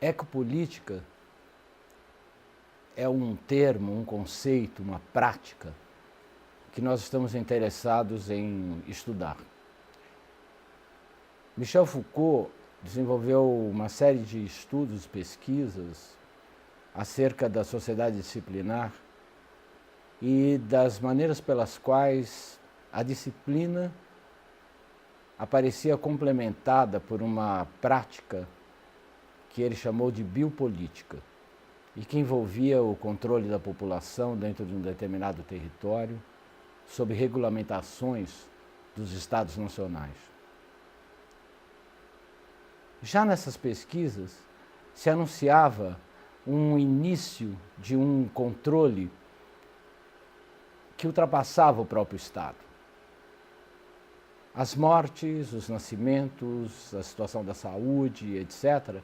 Ecopolítica é um termo, um conceito, uma prática que nós estamos interessados em estudar. Michel Foucault desenvolveu uma série de estudos, pesquisas acerca da sociedade disciplinar e das maneiras pelas quais a disciplina aparecia complementada por uma prática que ele chamou de biopolítica e que envolvia o controle da população dentro de um determinado território sob regulamentações dos estados nacionais. Já nessas pesquisas se anunciava um início de um controle que ultrapassava o próprio Estado. As mortes, os nascimentos, a situação da saúde, etc.,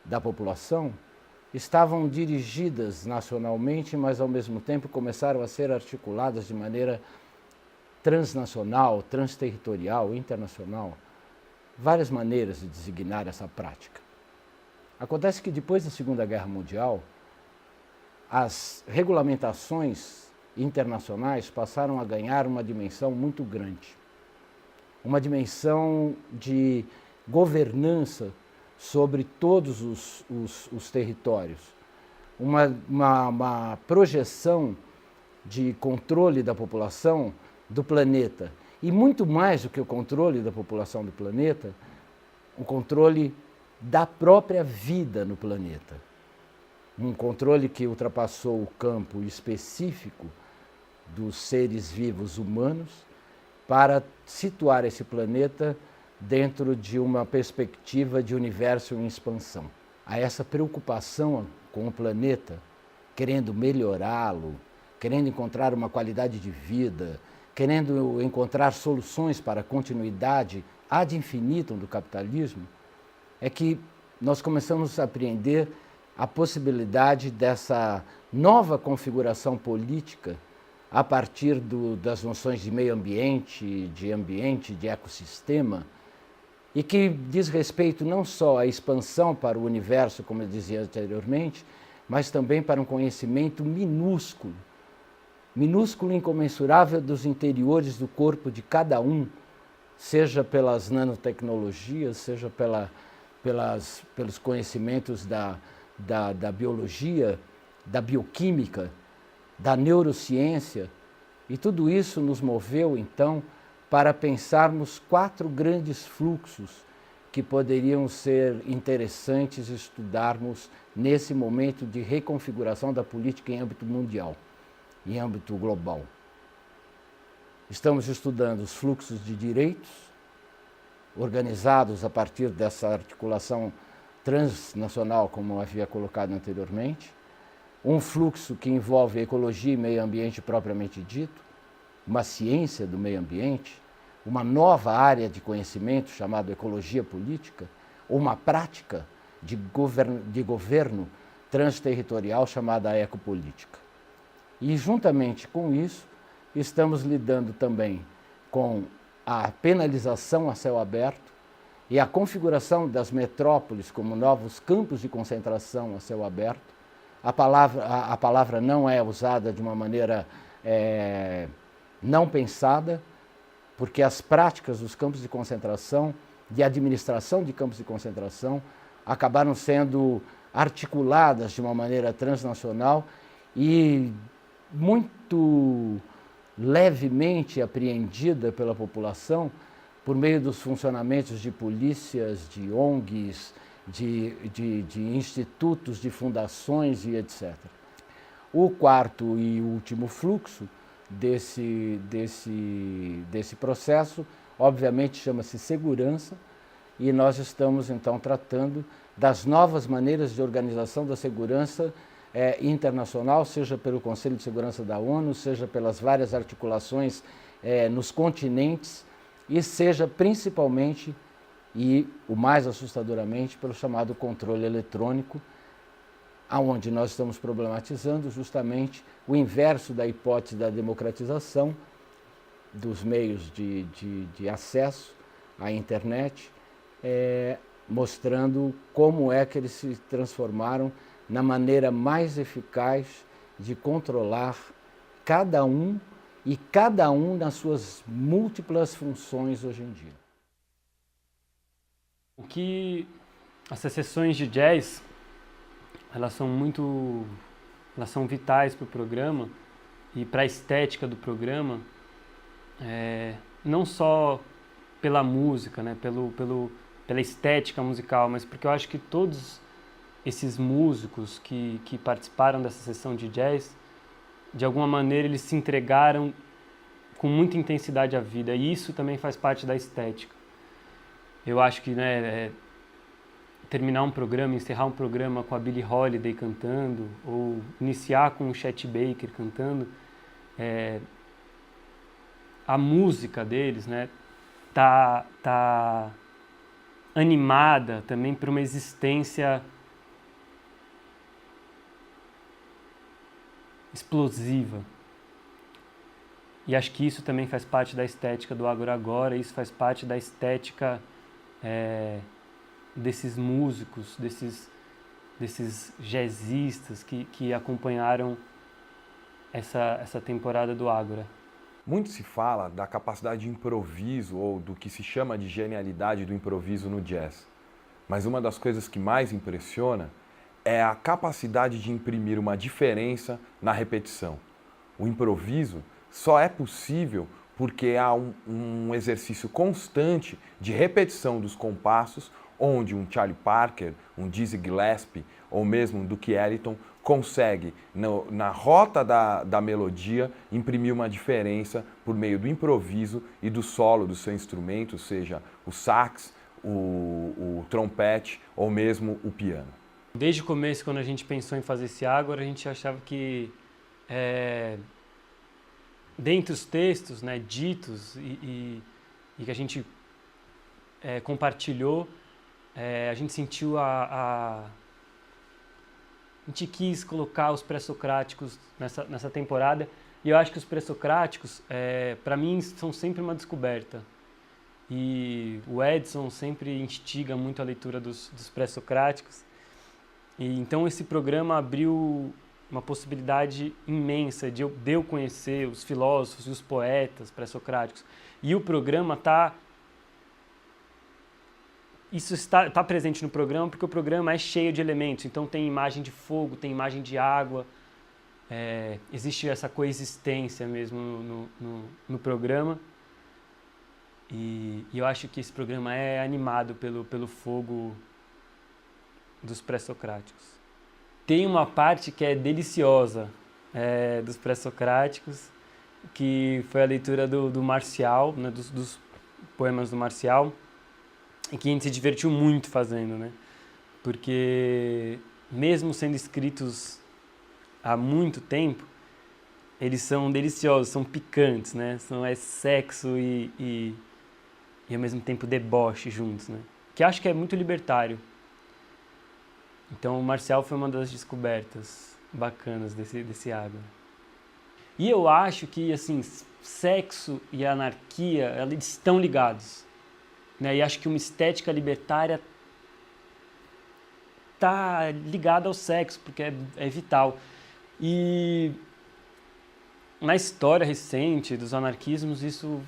da população, estavam dirigidas nacionalmente, mas ao mesmo tempo começaram a ser articuladas de maneira transnacional, transterritorial, internacional. Várias maneiras de designar essa prática. Acontece que depois da Segunda Guerra Mundial, as regulamentações internacionais passaram a ganhar uma dimensão muito grande. Uma dimensão de governança sobre todos os territórios. Uma projeção de controle da população do planeta. E muito mais do que o controle da população do planeta, o controle da própria vida no planeta. Um controle que ultrapassou o campo específico dos seres vivos humanos para situar esse planeta dentro de uma perspectiva de universo em expansão. A essa preocupação com o planeta, querendo melhorá-lo, querendo encontrar uma qualidade de vida, querendo encontrar soluções para a continuidade ad infinitum do capitalismo, é que nós começamos a apreender a possibilidade dessa nova configuração política a partir das noções de meio ambiente, de ecossistema, e que diz respeito não só à expansão para o universo, como eu dizia anteriormente, mas também para um conhecimento minúsculo, minúsculo e incomensurável dos interiores do corpo de cada um, seja pelas nanotecnologias, seja pelos conhecimentos da biologia, da bioquímica, da neurociência, e tudo isso nos moveu, então, para pensarmos 4 grandes fluxos que poderiam ser interessantes estudarmos nesse momento de reconfiguração da política em âmbito mundial, em âmbito global. Estamos estudando os fluxos de direitos, organizados a partir dessa articulação transnacional, como eu havia colocado anteriormente, um fluxo que envolve ecologia e meio ambiente propriamente dito, uma ciência do meio ambiente, uma nova área de conhecimento chamada ecologia política, ou uma prática de governo transterritorial chamada ecopolítica. E, juntamente com isso, estamos lidando também com a penalização a céu aberto e a configuração das metrópoles como novos campos de concentração a céu aberto. A palavra não é usada de uma maneira não pensada, porque as práticas dos campos de concentração, de administração de campos de concentração, acabaram sendo articuladas de uma maneira transnacional e muito levemente apreendida pela população por meio dos funcionamentos de polícias, de ONGs, de institutos, de fundações e etc. O quarto e último fluxo desse processo, obviamente, chama-se segurança, e nós estamos, então, tratando das novas maneiras de organização da segurança internacional, seja pelo Conselho de Segurança da ONU, seja pelas várias articulações nos continentes, e seja principalmente, e o mais assustadoramente, pelo chamado controle eletrônico, aonde nós estamos problematizando justamente o inverso da hipótese da democratização dos meios de acesso à internet, mostrando como é que eles se transformaram na maneira mais eficaz de controlar cada um e cada um nas suas múltiplas funções hoje em dia. O que essas sessões de jazz, elas são vitais para o programa e para a estética do programa, não só pela música, né, pela estética musical, mas porque eu acho que todos esses músicos que participaram dessa sessão de jazz, de alguma maneira eles se entregaram com muita intensidade à vida, e isso também faz parte da estética. Eu acho que, né, terminar um programa, encerrar um programa com a Billie Holiday cantando, ou iniciar com o Chet Baker cantando, a música deles, né, tá animada também por uma existência explosiva. E acho que isso também faz parte da estética do Agora Agora, isso faz parte da estética desses músicos, desses jazzistas que acompanharam essa temporada do Ágora. Muito se fala da capacidade de improviso ou do que se chama de genialidade do improviso no jazz. Mas uma das coisas que mais impressiona é a capacidade de imprimir uma diferença na repetição. O improviso só é possível porque há um exercício constante de repetição dos compassos, onde um Charlie Parker, um Dizzy Gillespie ou mesmo um Duke Ellington consegue, na rota da melodia, imprimir uma diferença por meio do improviso e do solo do seu instrumento, seja o sax, o trompete ou mesmo o piano. Desde o começo, quando a gente pensou em fazer esse Ágora, a gente achava que dentre os textos, né, ditos e que a gente compartilhou, a gente sentiu a gente quis colocar os pré-socráticos nessa temporada, e eu acho que os pré-socráticos, para mim, são sempre uma descoberta. E o Edson sempre instiga muito a leitura dos pré-socráticos. E então esse programa abriu uma possibilidade imensa de eu conhecer os filósofos e os poetas pré-socráticos. E o programa isso está presente no programa porque o programa é cheio de elementos. Então tem imagem de fogo, tem imagem de água, existe essa coexistência mesmo no programa. E eu acho que esse programa é animado pelo fogo dos pré-socráticos. Tem uma parte que é deliciosa dos pré-socráticos, que foi a leitura do Marcial, né, dos poemas do Marcial, e que a gente se divertiu muito fazendo, né? Porque mesmo sendo escritos há muito tempo, eles são deliciosos, são picantes, né? São sexo e ao mesmo tempo deboche juntos, né? Que acho que é muito libertário. Então o Marcial foi uma das descobertas bacanas desse Ágora. E eu acho que assim, sexo e anarquia, eles estão ligados, né? E acho que uma estética libertária está ligada ao sexo, porque é vital. E na história recente dos anarquismos isso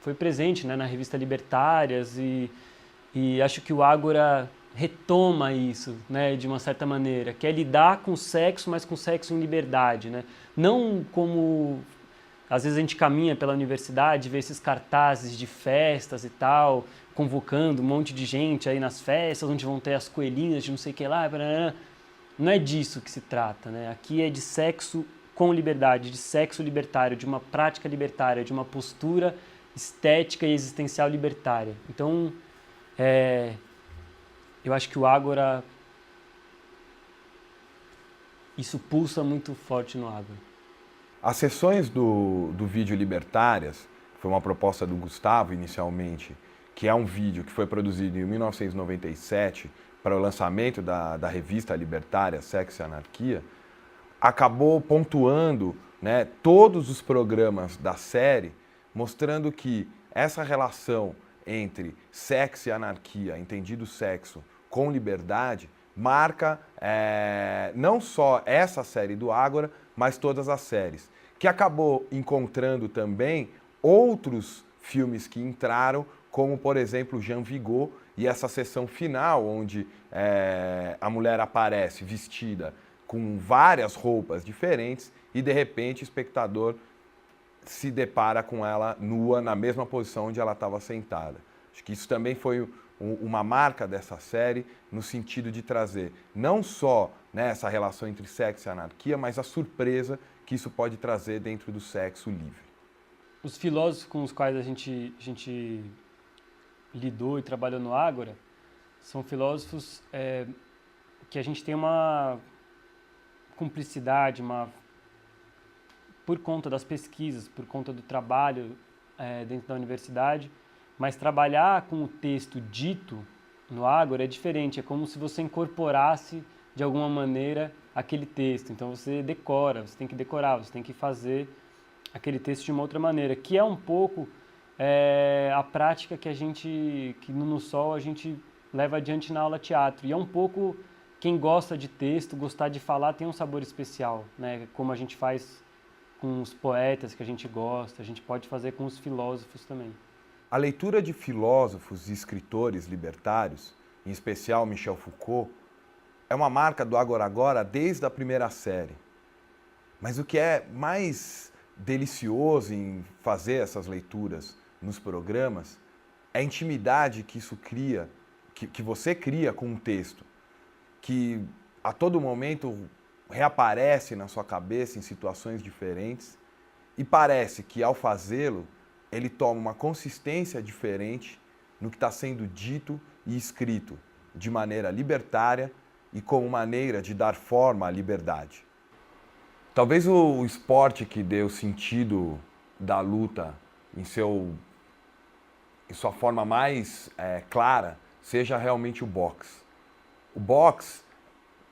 foi presente, né, na revista Libertárias, e acho que o Ágora retoma isso, né, de uma certa maneira, que é lidar com o sexo, mas com o sexo em liberdade, né? Não como às vezes a gente caminha pela universidade, vê esses cartazes de festas e tal, convocando um monte de gente aí nas festas, onde vão ter as coelhinhas de não sei o que lá, não é disso que se trata, né? Aqui é de sexo com liberdade, de sexo libertário, de uma prática libertária, de uma postura estética e existencial libertária. Então, eu acho que o Ágora, isso pulsa muito forte no Ágora. As sessões do vídeo Libertárias, foi uma proposta do Gustavo inicialmente, que é um vídeo que foi produzido em 1997 para o lançamento da revista Libertária, Sexo e Anarquia, acabou pontuando, né, todos os programas da série, mostrando que essa relação entre sexo e anarquia, entendido sexo com liberdade, marca não só essa série do Ágora, mas todas as séries, que acabou encontrando também outros filmes que entraram, como, por exemplo, Jean Vigo, e essa sessão final, onde a mulher aparece vestida com várias roupas diferentes e, de repente, o espectador se depara com ela nua na mesma posição onde ela estava sentada. Acho que isso também foi uma marca dessa série, no sentido de trazer não só, né, essa relação entre sexo e anarquia, mas a surpresa que isso pode trazer dentro do sexo livre. Os filósofos com os quais a gente lidou e trabalhou no Ágora são filósofos que a gente tem uma cumplicidade, por conta das pesquisas, por conta do trabalho dentro da universidade, mas trabalhar com o texto dito no Ágora é diferente, é como se você incorporasse de alguma maneira aquele texto. Então você decora, você tem que decorar, você tem que fazer aquele texto de uma outra maneira, que é um pouco a prática que no Sol a gente leva adiante na aula teatro. E é um pouco, quem gosta de texto, gostar de falar, tem um sabor especial, né? Como a gente faz com os poetas que a gente gosta, a gente pode fazer com os filósofos também. A leitura de filósofos e escritores libertários, em especial Michel Foucault, é uma marca do Agora Agora desde a primeira série. Mas o que é mais delicioso em fazer essas leituras nos programas é a intimidade que isso cria, que você cria com um texto, que a todo momento reaparece na sua cabeça em situações diferentes e parece que, ao fazê-lo, ele toma uma consistência diferente no que está sendo dito e escrito, de maneira libertária e como maneira de dar forma à liberdade. Talvez o esporte que deu sentido da luta em sua forma mais clara seja realmente o boxe. O boxe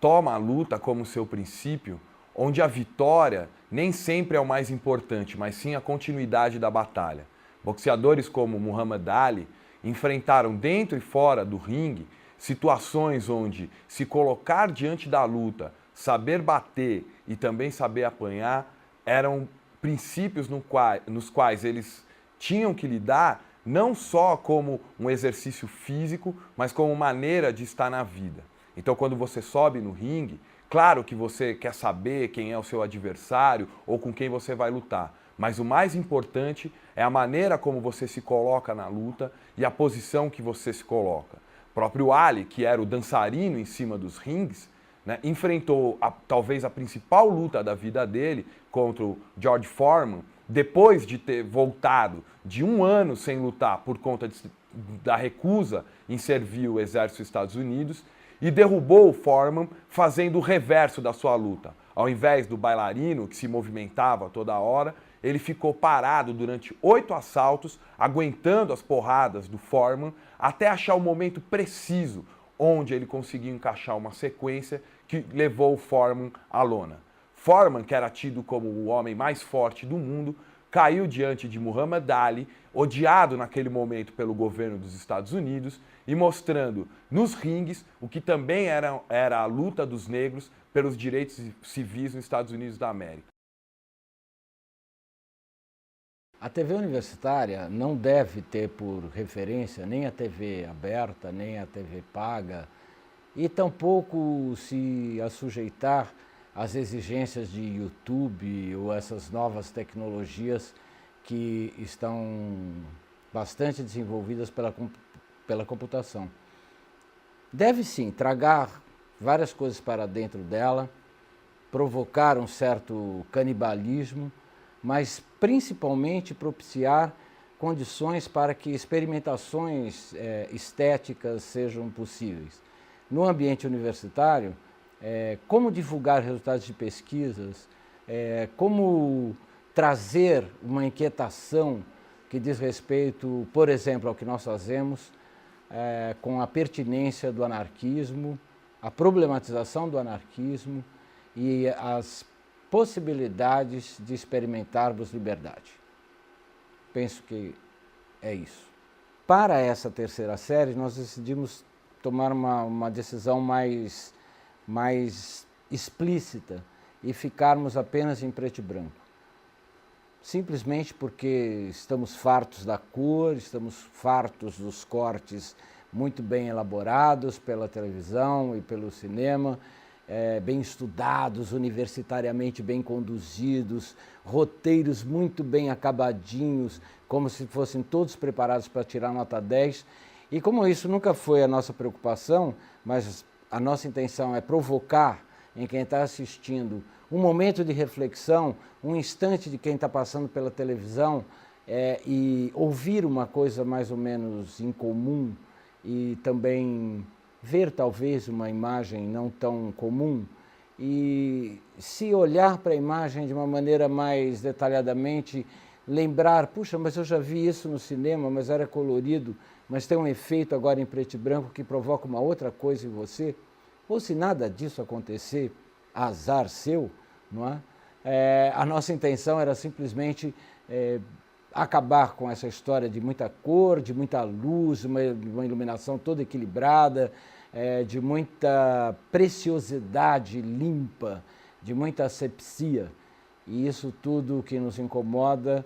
toma a luta como seu princípio, onde a vitória nem sempre é o mais importante, mas sim a continuidade da batalha. Boxeadores como Muhammad Ali enfrentaram dentro e fora do ringue situações onde se colocar diante da luta, saber bater e também saber apanhar, eram princípios nos quais eles tinham que lidar não só como um exercício físico, mas como maneira de estar na vida. Então, quando você sobe no ringue, claro que você quer saber quem é o seu adversário ou com quem você vai lutar, mas o mais importante é a maneira como você se coloca na luta e a posição que você se coloca. O próprio Ali, que era o dançarino em cima dos rings, né, enfrentou talvez a principal luta da vida dele contra o George Foreman, depois de ter voltado de 1 ano sem lutar por conta da recusa em servir o exército dos Estados Unidos, e derrubou o Foreman fazendo o reverso da sua luta. Ao invés do bailarino, que se movimentava toda hora, ele ficou parado durante 8 assaltos, aguentando as porradas do Foreman, até achar o momento preciso, onde ele conseguiu encaixar uma sequência que levou o Foreman à lona. Foreman, que era tido como o homem mais forte do mundo, caiu diante de Muhammad Ali, odiado naquele momento pelo governo dos Estados Unidos, e mostrando nos ringues o que também era a luta dos negros pelos direitos civis nos Estados Unidos da América. A TV universitária não deve ter por referência nem a TV aberta, nem a TV paga, e tampouco se assujeitar às exigências de YouTube ou essas novas tecnologias que estão bastante desenvolvidas pela computação. Deve sim tragar várias coisas para dentro dela, provocar um certo canibalismo, mas principalmente propiciar condições para que experimentações estéticas sejam possíveis. No ambiente universitário, como divulgar resultados de pesquisas, como trazer uma inquietação que diz respeito, por exemplo, ao que nós fazemos com a pertinência do anarquismo, a problematização do anarquismo e as possibilidades de experimentarmos liberdade. Penso que é isso. para essa terceira série, nós decidimos tomar uma decisão mais explícita e ficarmos apenas em preto e branco. Simplesmente porque estamos fartos da cor, estamos fartos dos cortes muito bem elaborados pela televisão e pelo cinema, bem estudados, universitariamente bem conduzidos, roteiros muito bem acabadinhos, como se fossem todos preparados para tirar nota 10. E como isso nunca foi a nossa preocupação, mas a nossa intenção é provocar em quem está assistindo um momento de reflexão, um instante de quem está passando pela televisão e ouvir uma coisa mais ou menos incomum e também ver talvez uma imagem não tão comum e se olhar para a imagem de uma maneira mais detalhadamente, lembrar, puxa, mas eu já vi isso no cinema, mas era colorido, mas tem um efeito agora em preto e branco que provoca uma outra coisa em você, ou se nada disso acontecer, azar seu, não é? A nossa intenção era simplesmente acabar com essa história de muita cor, de muita luz, uma iluminação toda equilibrada, de muita preciosidade limpa, de muita asepsia. E isso tudo que nos incomoda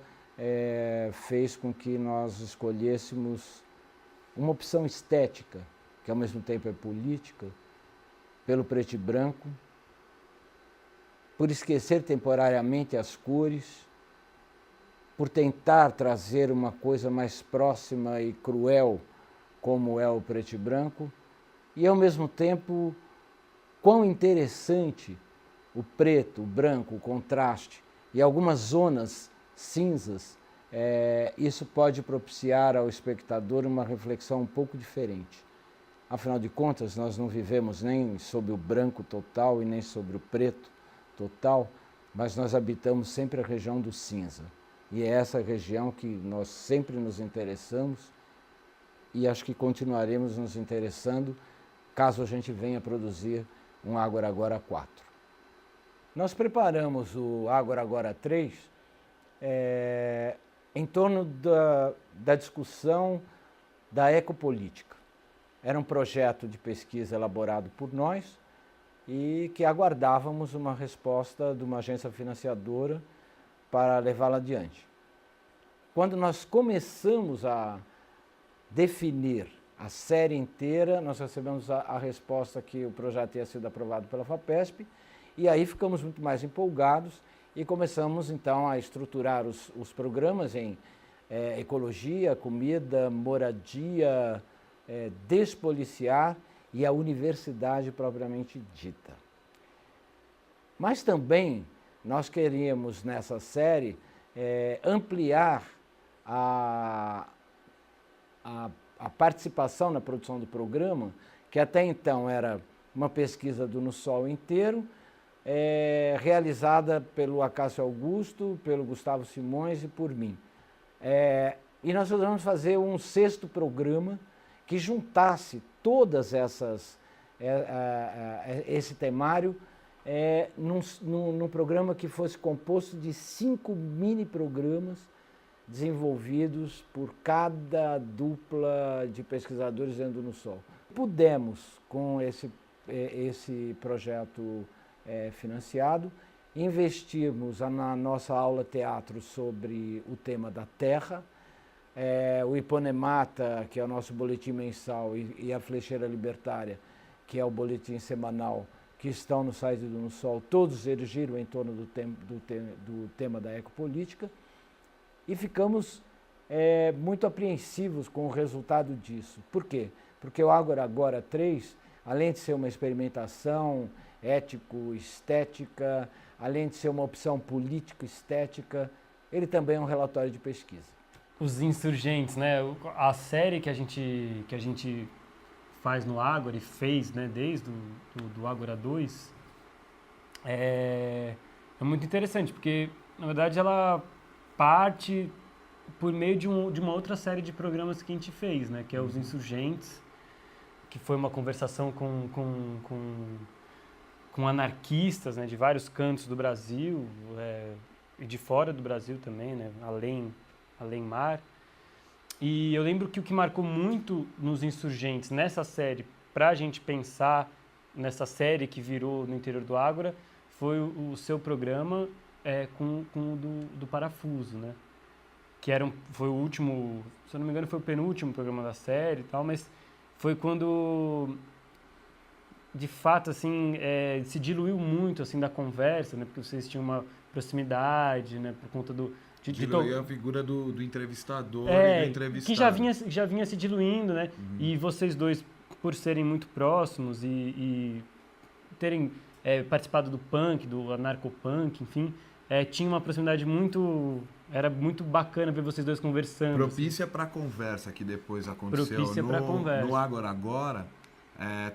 fez com que nós escolhêssemos uma opção estética, que ao mesmo tempo é política, pelo preto e branco, por esquecer temporariamente as cores, por tentar trazer uma coisa mais próxima e cruel, como é o preto e branco, e ao mesmo tempo, quão interessante o preto, o branco, o contraste e algumas zonas cinzas, isso pode propiciar ao espectador uma reflexão um pouco diferente. Afinal de contas, nós não vivemos nem sob o branco total e nem sobre o preto total, mas nós habitamos sempre a região do cinza. E é essa região que nós sempre nos interessamos e acho que continuaremos nos interessando caso a gente venha produzir um Ágora Agora 4. Nós preparamos o Ágora Agora 3 em torno da discussão da ecopolítica. Era um projeto de pesquisa elaborado por nós e que aguardávamos uma resposta de uma agência financiadora para levá-la adiante. Quando nós começamos a definir a série inteira, nós recebemos a resposta que o projeto tinha sido aprovado pela FAPESP e aí ficamos muito mais empolgados e começamos então a estruturar os programas em ecologia, comida, moradia, despoliciar e a universidade propriamente dita. Mas também nós queríamos nessa série ampliar a participação na produção do programa, que até então era uma pesquisa do No Sol inteiro, realizada pelo Acácio Augusto, pelo Gustavo Simões e por mim. E nós vamos fazer um sexto programa que juntasse todas esse temário num programa que fosse composto de 5 mini-programas desenvolvidos por cada dupla de pesquisadores dentro do No Sol. Pudemos, com esse projeto financiado, investirmos na nossa aula teatro sobre o tema da terra, o Iponemata, que é o nosso boletim mensal, e a Flecheira Libertária, que é o boletim semanal, que estão no site do No Sol, todos eles giram em torno do tema da ecopolítica, e ficamos muito apreensivos com o resultado disso. Por quê? Porque o Ágora Agora 3, além de ser uma experimentação ético-estética, além de ser uma opção político-estética, ele também é um relatório de pesquisa. Os insurgentes, né? A série que a gente faz no Ágora e fez, né, desde do Ágora 2, é muito interessante, porque, na verdade, ela parte por meio de uma outra série de programas que a gente fez, né, que é Os Insurgentes, que foi uma conversação com anarquistas, né, de vários cantos do Brasil e de fora do Brasil também, né, além mar. E eu lembro que o que marcou muito nos Insurgentes, nessa série, para a gente pensar nessa série que virou No Interior do Ágora, foi o seu programa com o do Parafuso, né? Que foi o último, se eu não me engano, foi o penúltimo programa da série e tal, mas foi quando, de fato, assim, se diluiu muito, assim, da conversa, né? Porque vocês tinham uma proximidade, né? Por conta Diluir a figura do entrevistador e do entrevistado. Que já vinha se diluindo, né? Uhum. E vocês dois, por serem muito próximos e terem participado do punk, do anarcopunk, enfim, tinha uma proximidade muito... Era muito bacana ver vocês dois conversando. Propícia para a conversa que depois aconteceu no Agora,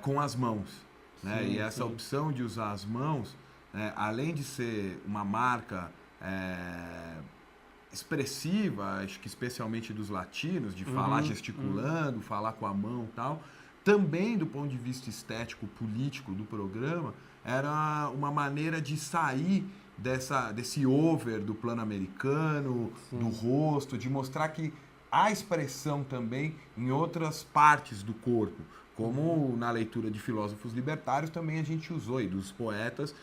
com as mãos. Né? Sim, e essa opção de usar as mãos, além de ser uma marca expressiva, acho que especialmente dos latinos, de falar gesticulando, falar com a mão e tal, também do ponto de vista estético, político do programa, era uma maneira de sair desse over do plano americano, do rosto, de mostrar que há expressão também em outras partes do corpo, como na leitura de filósofos libertários também a gente usou, e dos poetas,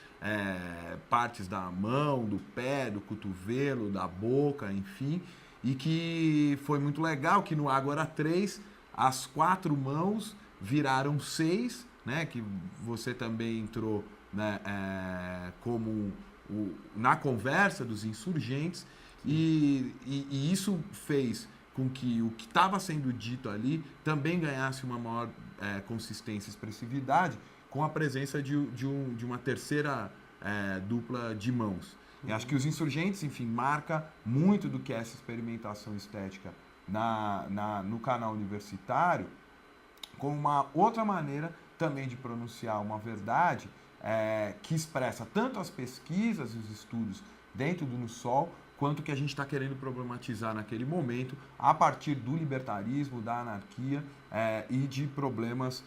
partes da mão, do pé, do cotovelo, da boca, enfim, e que foi muito legal que no Agora 3 as 4 mãos viraram 6, né, que você também entrou, né, como na conversa dos Insurgentes, e isso fez com que o que estava sendo dito ali também ganhasse uma maior consistência e expressividade com a presença de uma terceira dupla de mãos. E acho que os Insurgentes, enfim, marca muito do que é essa experimentação estética no canal universitário, como uma outra maneira também de pronunciar uma verdade que expressa tanto as pesquisas e os estudos dentro do No Sol, quanto que a gente está querendo problematizar naquele momento, a partir do libertarismo, da anarquia e de problemas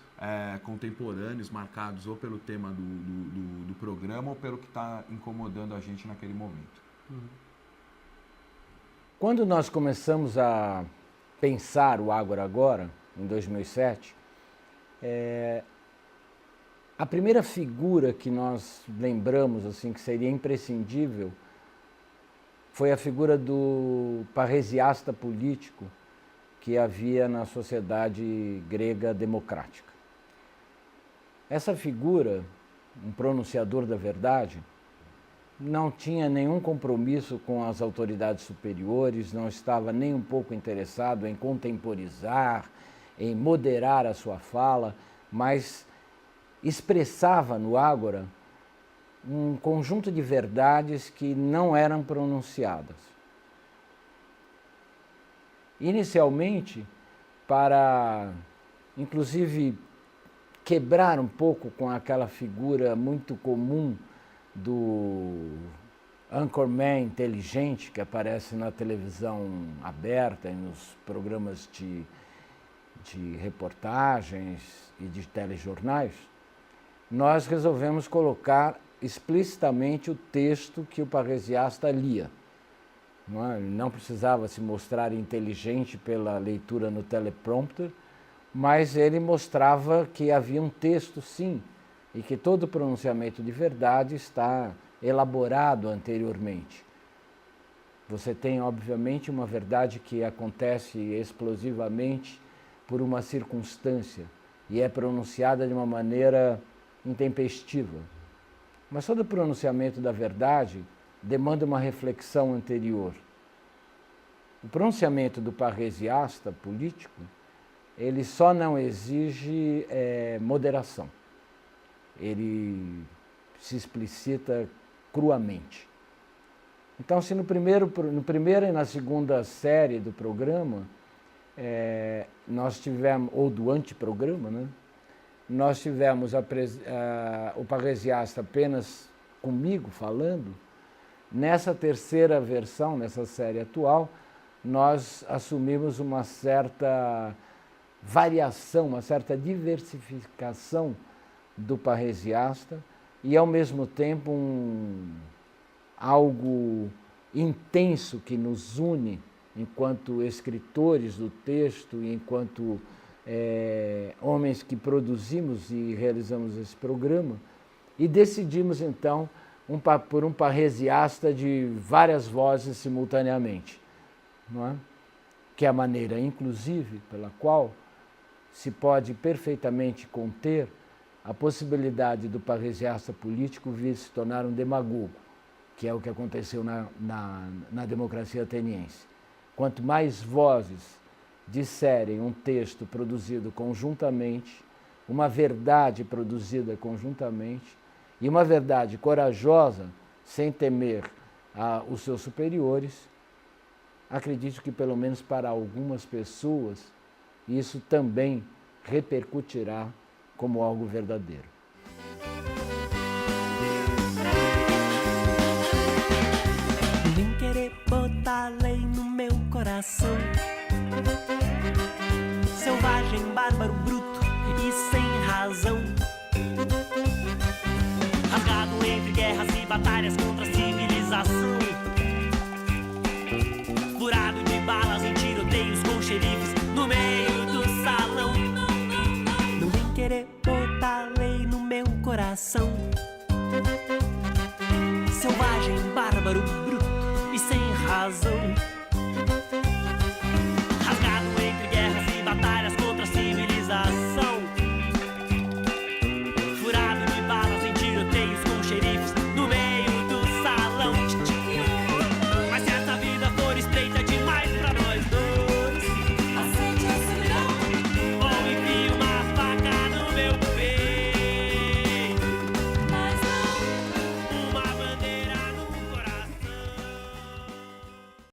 contemporâneos marcados ou pelo tema do programa ou pelo que está incomodando a gente naquele momento. Quando nós começamos a pensar o Agora, em 2007, a primeira figura que nós lembramos assim que seria imprescindível foi a figura do parresiasta político que havia na sociedade grega democrática. Essa figura, um pronunciador da verdade, não tinha nenhum compromisso com as autoridades superiores, não estava nem um pouco interessado em contemporizar, em moderar a sua fala, mas expressava no Ágora um conjunto de verdades que não eram pronunciadas. Inicialmente, para, inclusive, quebrar um pouco com aquela figura muito comum do anchorman inteligente que aparece na televisão aberta e nos programas de reportagens e de telejornais, nós resolvemos colocar explicitamente o texto que o parresiasta lia. Ele não precisava se mostrar inteligente pela leitura no teleprompter, mas ele mostrava que havia um texto, sim, e que todo pronunciamento de verdade está elaborado anteriormente. Você tem, obviamente, uma verdade que acontece explosivamente por uma circunstância e é pronunciada de uma maneira intempestiva. Mas todo pronunciamento da verdade demanda uma reflexão anterior. O pronunciamento do parresiasta político, ele só não exige moderação. Ele se explicita cruamente. Então, se no primeiro e na segunda série do programa, nós tivemos, ou do anteprograma, né? Nós tivemos o parresiasta apenas comigo falando. Nessa terceira versão, nessa série atual, nós assumimos uma certa variação, uma certa diversificação do parresiasta e, ao mesmo tempo, algo intenso que nos une enquanto escritores do texto, enquanto homens que produzimos e realizamos esse programa, e decidimos então por um parresiasta de várias vozes simultaneamente, não é? Que é a maneira, inclusive, pela qual se pode perfeitamente conter a possibilidade do parresiasta político vir se tornar um demagogo, que é o que aconteceu na democracia ateniense. Quanto mais vozes disserem um texto produzido conjuntamente, uma verdade produzida conjuntamente, e uma verdade corajosa, sem temer os seus superiores, acredito que pelo menos para algumas pessoas isso também repercutirá como algo verdadeiro. Nem querer botar lei no meu coração, selvagem, bárbaro, bruto e sem razão, rasgado entre guerras e batalhas contra a civilização.